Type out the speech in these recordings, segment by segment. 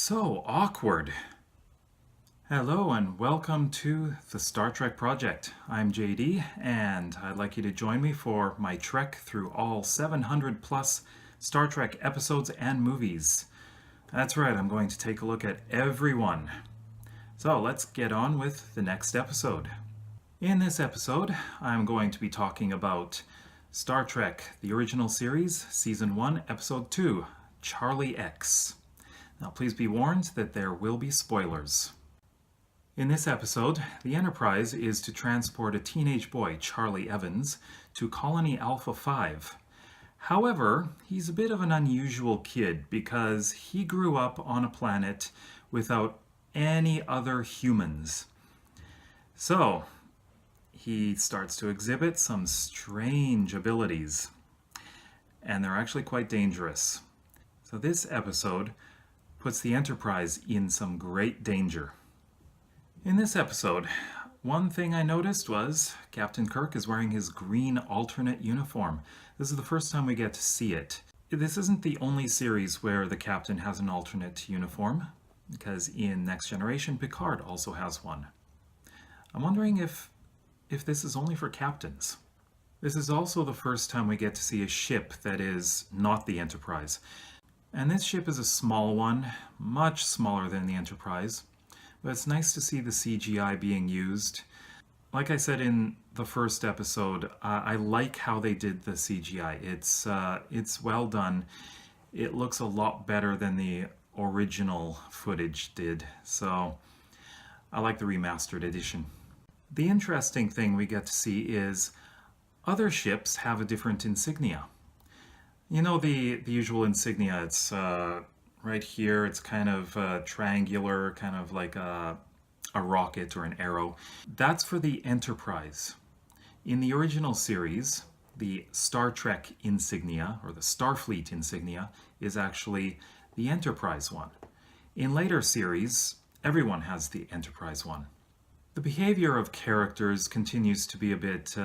So awkward. Hello and welcome to the Star Trek Project. I'm JD and I'd like you to join me for my trek through all 700 plus Star Trek episodes and movies. That's right, I'm going to take a look at every one. So let's get on with the next episode. In this episode, I'm going to be talking about Star Trek, the original series, Season 1, Episode 2, Charlie X. Now please be warned that there will be spoilers. In this episode, the Enterprise is to transport a teenage boy, Charlie Evans, to Colony Alpha 5. However, he's a bit of an unusual kid because he grew up on a planet without any other humans. So, he starts to exhibit some strange abilities, and they're actually quite dangerous. So this episode puts the Enterprise in some great danger. In this episode, one thing I noticed was Captain Kirk is wearing his green alternate uniform. This is the first time we get to see it. This isn't the only series where the captain has an alternate uniform, because in Next Generation, Picard also has one. I'm wondering if this is only for captains. This is also the first time we get to see a ship that is not the Enterprise. And this ship is a small one, much smaller than the Enterprise. But it's nice to see the CGI being used. Like I said in the first episode, I like how they did the CGI. It's well done. It looks a lot better than the original footage did. So I like the remastered edition. The interesting thing we get to see is other ships have a different insignia. You know the usual insignia, it's right here, it's kind of triangular, kind of like a rocket or an arrow. That's for the Enterprise. In the original series, the Star Trek insignia, or the Starfleet insignia, is actually the Enterprise one. In later series, everyone has the Enterprise one. The behavior of characters continues to be a bit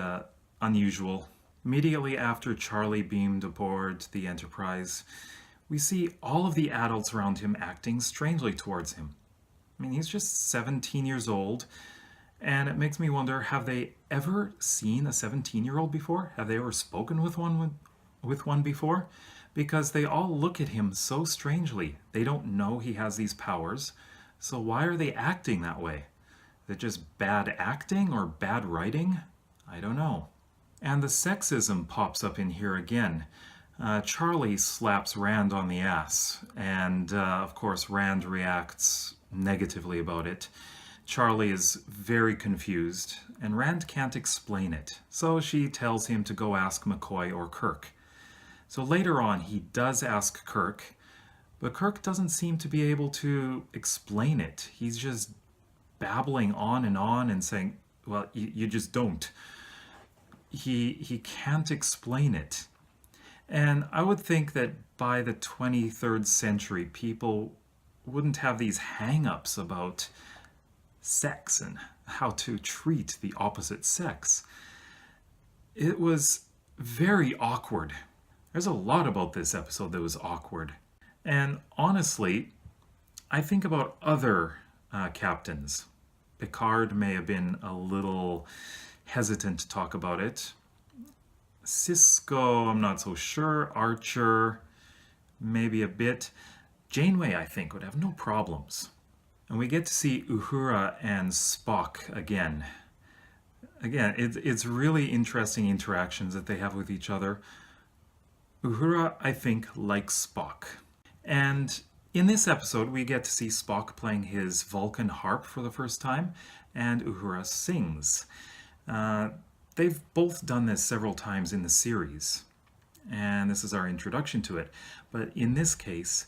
unusual. Immediately after Charlie beamed aboard the Enterprise, we see all of the adults around him acting strangely towards him. I mean, he's just 17 years old, and it makes me wonder, have they ever seen a 17-year-old before? Have they ever spoken with one before? Because they all look at him so strangely. They don't know he has these powers, so why are they acting that way? Is it just bad acting or bad writing? I don't know. And the sexism pops up in here again. Charlie slaps Rand on the ass, and of course Rand reacts negatively about it. Charlie is very confused, and Rand can't explain it, so she tells him to go ask McCoy or Kirk. So later on he does ask Kirk, but Kirk doesn't seem to be able to explain it. He's just babbling on and saying, well, you just don't. He can't explain it. And I would think that by the 23rd century, people wouldn't have these hang-ups about sex and how to treat the opposite sex. It was very awkward. There's a lot about this episode that was awkward. And honestly, I think about other captains. Picard may have been a little hesitant to talk about it. Sisko, I'm not so sure. Archer, maybe a bit. Janeway, I think, would have no problems. And we get to see Uhura and Spock again. Again, it's really interesting interactions that they have with each other. Uhura, I think, likes Spock. And in this episode, we get to see Spock playing his Vulcan harp for the first time, and Uhura sings. They've both done this several times in the series, and this is our introduction to it. But in this case,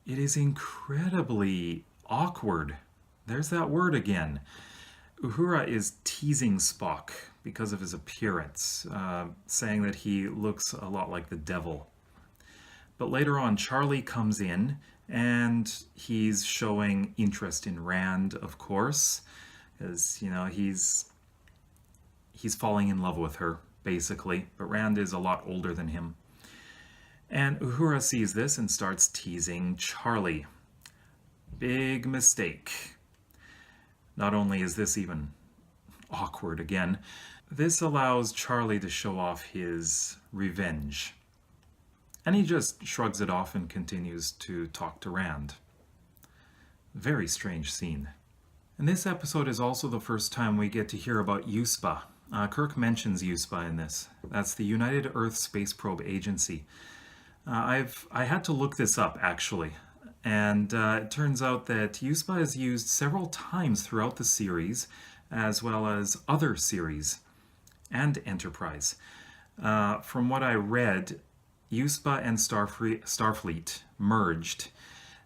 it is incredibly awkward. There's that word again. Uhura is teasing Spock because of his appearance, saying that he looks a lot like the devil. But later on, Charlie comes in, and he's showing interest in Rand, of course, because, you know, he's falling in love with her, basically, but Rand is a lot older than him. And Uhura sees this and starts teasing Charlie. Big mistake. Not only is this even awkward again, this allows Charlie to show off his revenge. And he just shrugs it off and continues to talk to Rand. Very strange scene. And this episode is also the first time we get to hear about USPA. Kirk mentions USPA in this. That's the United Earth Space Probe Agency. I had to look this up, actually. And it turns out that USPA is used several times throughout the series, as well as other series and Enterprise. From what I read, USPA and Starfleet merged,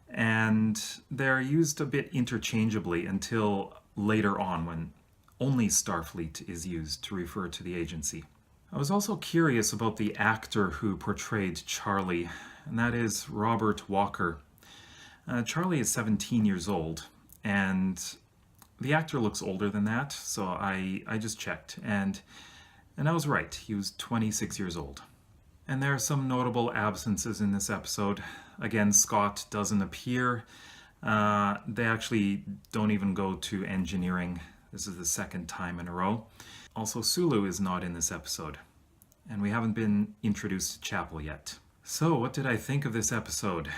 and they're used a bit interchangeably until later on when only Starfleet is used to refer to the agency. I was also curious about the actor who portrayed Charlie, and that is Robert Walker. Charlie is 17 years old, and the actor looks older than that, so I just checked, and I was right. He was 26 years old. And there are some notable absences in this episode. Again, Scott doesn't appear. They actually don't even go to engineering. This is the second time in a row. Also, Sulu is not in this episode. And we haven't been introduced to Chapel yet. So, what did I think of this episode?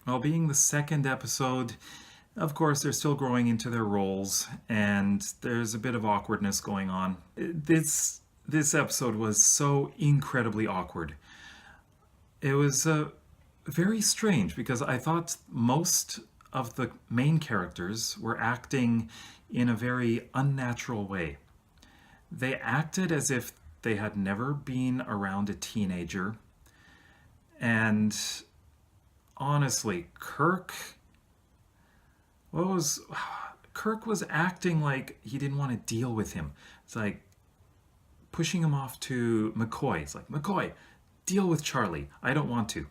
Well, being the second episode, of course, they're still growing into their roles, and there's a bit of awkwardness going on. This episode was so incredibly awkward. It was very strange because I thought most of the main characters were acting in a very unnatural way. They acted as if they had never been around a teenager, and honestly, Kirk was acting like he didn't want to deal with him. It's like pushing him off to McCoy. It's like, McCoy, deal with Charlie. I don't want to.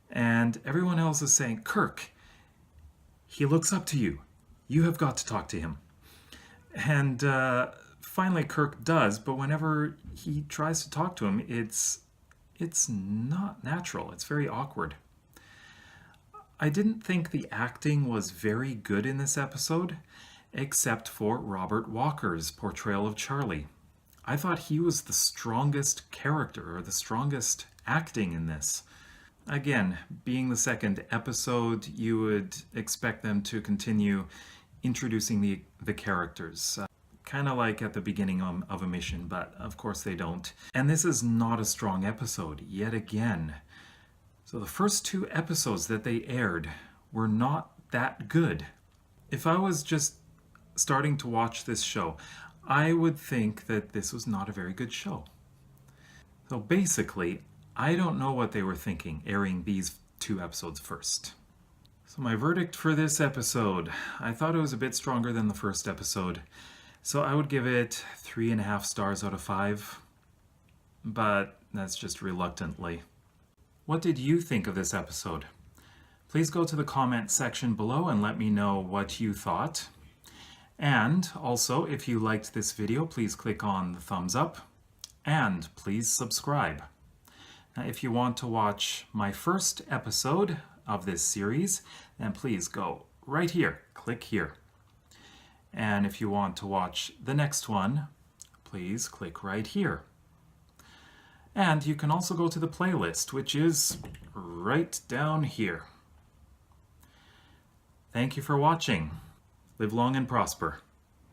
And everyone else is saying, Kirk, he looks up to you. You have got to talk to him. And finally Kirk does, but whenever he tries to talk to him, it's not natural. It's very awkward. I didn't think the acting was very good in this episode, except for Robert Walker's portrayal of Charlie. I thought he was the strongest character, or the strongest acting in this. Again, being the second episode, you would expect them to continue introducing the characters. Kind of like at the beginning of a mission, but of course they don't. And this is not a strong episode, yet again. So the first two episodes that they aired were not that good. If I was just starting to watch this show, I would think that this was not a very good show. So basically, I don't know what they were thinking airing these two episodes first. So my verdict for this episode, I thought it was a bit stronger than the first episode. So I would give it 3.5 stars out of 5. But that's just reluctantly. What did you think of this episode? Please go to the comment section below and let me know what you thought. And also, if you liked this video, please click on the thumbs up and please subscribe. Now, if you want to watch my first episode of this series, then please go right here, click here. And if you want to watch the next one, please click right here. And you can also go to the playlist, which is right down here. Thank you for watching. Live long and prosper.